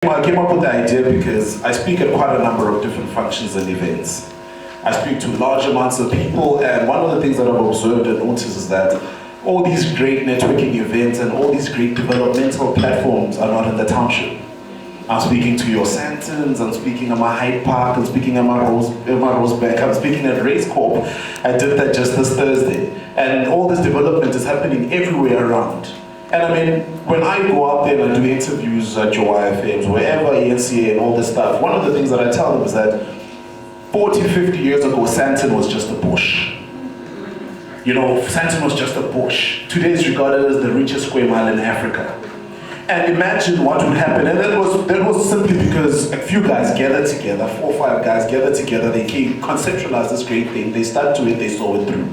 I came up with the idea because I speak at quite a number of different functions and events. I speak to large amounts of people, and one of the things that I've observed and noticed is that all these great networking events and all these great developmental platforms are not in the township. I'm speaking to your Santons, I'm speaking at my Hyde Park, I'm speaking at my Roseback, I'm speaking at Race Corp. I did that just this Thursday. And all this development is happening everywhere around. And I mean, when I go out there and I do interviews at your IFMs, wherever, ENCA and all this stuff, one of the things that I tell them is that 40, 50 years ago, Santon was just a bush. You know, Santon was just a bush. Today is regarded as the richest square mile in Africa. And imagine what would happen. And that was simply because a few guys gathered together, 4 or 5 guys gathered together, they came, conceptualized this great thing, they stuck to it, they saw it through.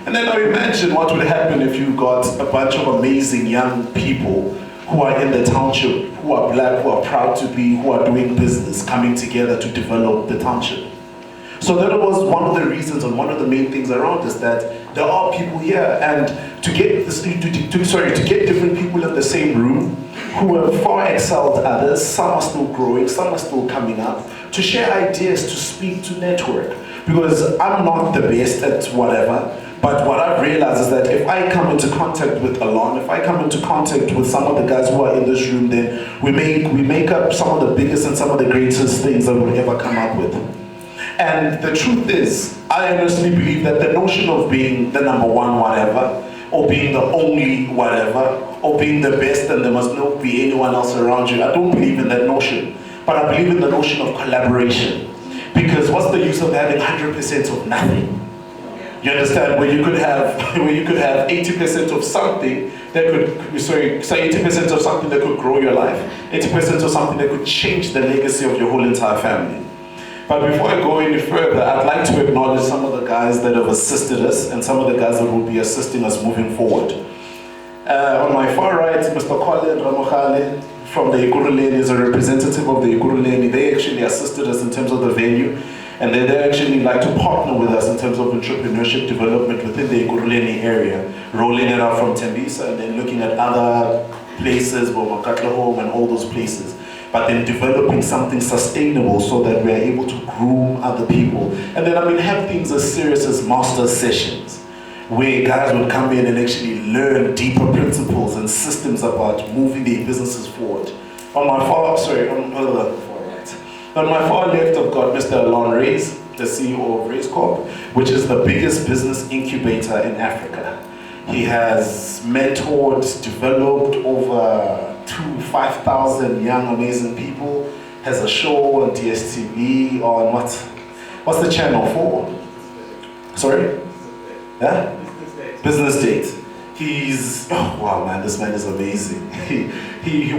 And then now imagine what would happen if you got a bunch of amazing young people who are in the township, who are black, who are proud to be, who are doing business, coming together to develop the township. So that was one of the reasons and one of the main things around is that there are people here, and to get different people in the same room who have far excelled others, some are still growing, some are still coming up, to share ideas, to speak, to network. Because I'm not the best at whatever, but what I've realized is that if I come into contact with Alon, if I come into contact with some of the guys who are in this room, then we make up some of the biggest and some of the greatest things that we'll ever come up with. And the truth is, I honestly believe that the notion of being the number one whatever, or being the only whatever, or being the best and there must not be anyone else around you, I don't believe in that notion. But I believe in the notion of collaboration. Because what's the use of having 100% of nothing? You understand? Where you could have 80% of something that could, say 80% of something that could grow your life, 80% of something that could change the legacy of your whole entire family. But before I go any further, I'd like to acknowledge some of the guys that have assisted us and some of the guys that will be assisting us moving forward. On my far right, Mr. Colin Ramokhale from the Ekurhuleni is a representative of the Ekurhuleni. They actually assisted us in terms of the venue, and they actually like to partner with us in terms of entrepreneurship development within the Ekurhuleni area, rolling it out from Tembisa and then looking at other places, Bomakatla Home and all those places, but then developing something sustainable so that we are able to groom other people. And then have things as serious as master sessions, where guys would come in and actually learn deeper principles and systems about moving their businesses forward. On my far left, I've got Mr. Alon Reyes, the CEO of Race Corp, which is the biggest business incubator in Africa. He has mentored, developed over 5,000 young, amazing people, has a show on DSTV on what's the channel for? Sorry? Yeah? Business Date. He's, oh wow man, this man is amazing. He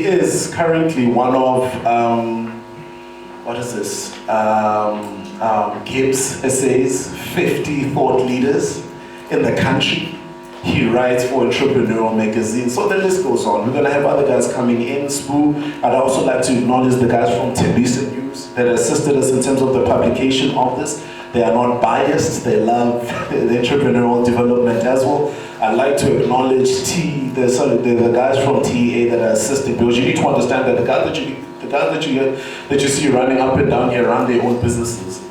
is currently one of, what is this? Gibbs Essays, 50 thought leaders in the country. He writes for Entrepreneurial Magazine, so the list goes on. We're going to have other guys coming in, Spoo. I'd also like to acknowledge the guys from Tembisa News that assisted us in terms of the publication of this. They are not biased, they love the entrepreneurial development as well. I'd like to acknowledge the guys from TEA that are assisting, because you need to understand that the guys that you see running up and down here run their own businesses.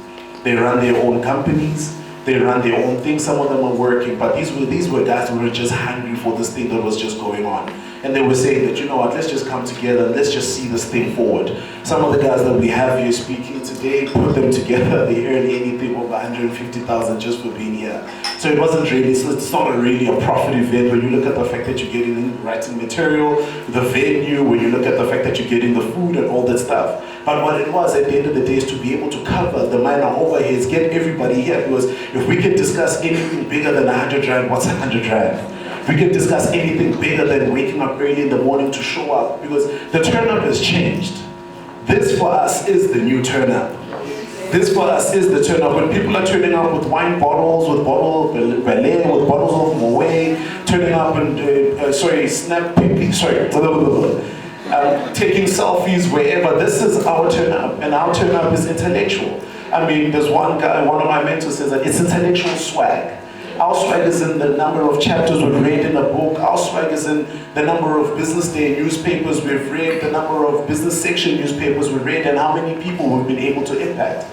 They run their own companies. They run their own things, some of them are working, but these were guys who were just hungry for this thing that was just going on. And they were saying that, you know what, let's just come together, let's just see this thing forward. Some of the guys that we have here speaking today, put them together, they earn anything over 150,000 just for being here. So it wasn't really, it's not really a profit event when you look at the fact that you're getting in writing material, the venue, when you look at the fact that you're getting the food and all that stuff. But what it was at the end of the day is to be able to cover the minor overheads, get everybody here, because if we can discuss anything bigger than 100 Rand, what's 100 Rand? We can discuss anything bigger than waking up early in the morning to show up, because the turn-up has changed. This for us is the new turn-up. This for us is the turn-up. When people are turning up with wine bottles, with bottles of Ballet, with bottles of Moet, turning up and, taking selfies wherever, this is our turn-up, and our turn-up is intellectual. I mean, there's one guy, one of my mentors says that it's intellectual swag. Our swag is in the number of chapters we've read in a book. Our swag is in the number of business day newspapers we've read, the number of business section newspapers we've read, and how many people we've been able to impact.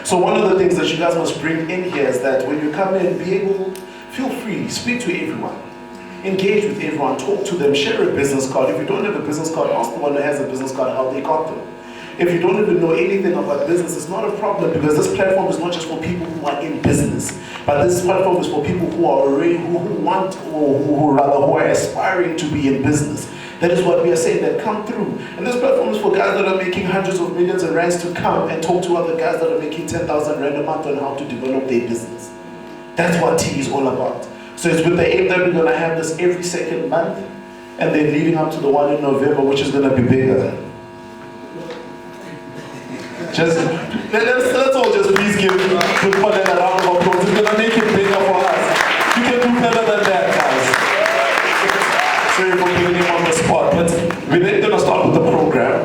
So one of the things that you guys must bring in here is that when you come in, feel free, speak to everyone. Engage with everyone, talk to them, share a business card. If you don't have a business card, ask the one who has a business card how they got them. If you don't even know anything about business, it's not a problem, because this platform is not just for people who are in business, but this platform is for people who are already, who want, or who are aspiring to be in business. That is what we are saying, that come through. And this platform is for guys that are making hundreds of millions of rands to come and talk to other guys that are making 10,000 rand a month on how to develop their business. That's what T is all about. So it's with the aim that we're going to have this every second month, and then leading up to the one in November, which is going to be bigger. Let's all just please give Bulelani a round of applause. It's going to make it bigger for us. You can do better than that, guys. Sorry for putting him on the spot, but we're then going to start with the program.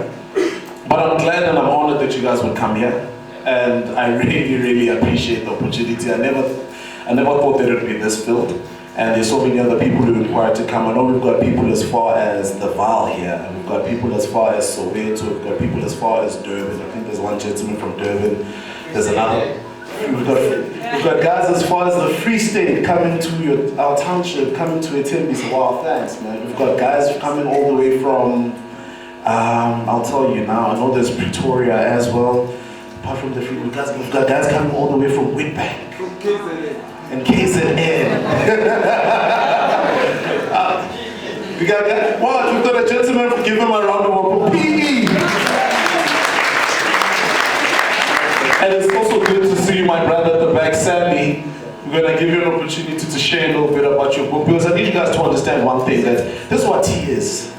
But I'm glad and I'm honored that you guys would come here. And I really, really appreciate the opportunity. I never thought that it would be this filled. And there's so many other people who require to come. I know we've got people as far as the Val here, and we've got people as far as Soweto, we've got people as far as Durban. I think there's one gentleman from Durban. There's another. We've got guys as far as the Free State coming to our township, coming to attend me. So wow, thanks, man. We've got guys coming all the way from, I'll tell you now, I know there's Pretoria as well. Apart from the Free, we've got guys coming all the way from Witbank. And KZN. We got that. What? We've got a gentleman, give him a round of applause. PE. And it's also good to see my brother at the back, Sammy. We're going to give you an opportunity to share a little bit about your book, because I need you guys to understand one thing, that this is what T is.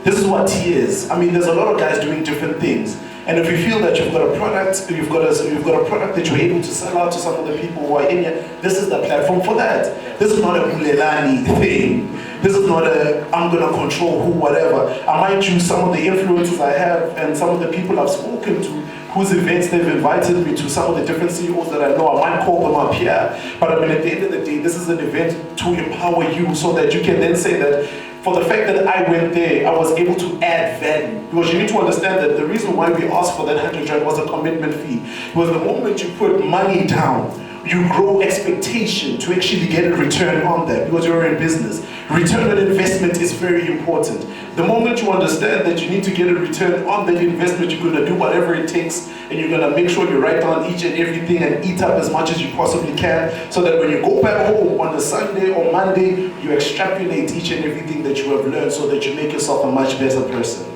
This is what T is. I mean, there's a lot of guys doing different things. And if you feel that you've got a product, you've got a product that you're able to sell out to some of the people who are in here, this is the platform for that. This is not a Bulelani thing. This is not a, I'm going to control who, whatever. I might choose some of the influences I have and some of the people I've spoken to, whose events they've invited me to, some of the different CEOs that I know. I might call them up here. But I mean, at the end of the day, this is an event to empower you so that you can then say that, for the fact that I went there, I was able to add value. Because you need to understand that the reason why we asked for that 100 rand was a commitment fee. Because the moment you put money down, you grow expectation to actually get a return on that, because you're in business. Return on investment is very important. The moment you understand that you need to get a return on that investment, you're going to do whatever it takes, and you're going to make sure you write down each and everything and eat up as much as you possibly can, so that when you go back home on a Sunday or Monday, you extrapolate each and everything that you have learned, so that you make yourself a much better person.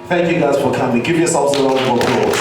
Thank you guys for coming. Give yourselves a round of applause.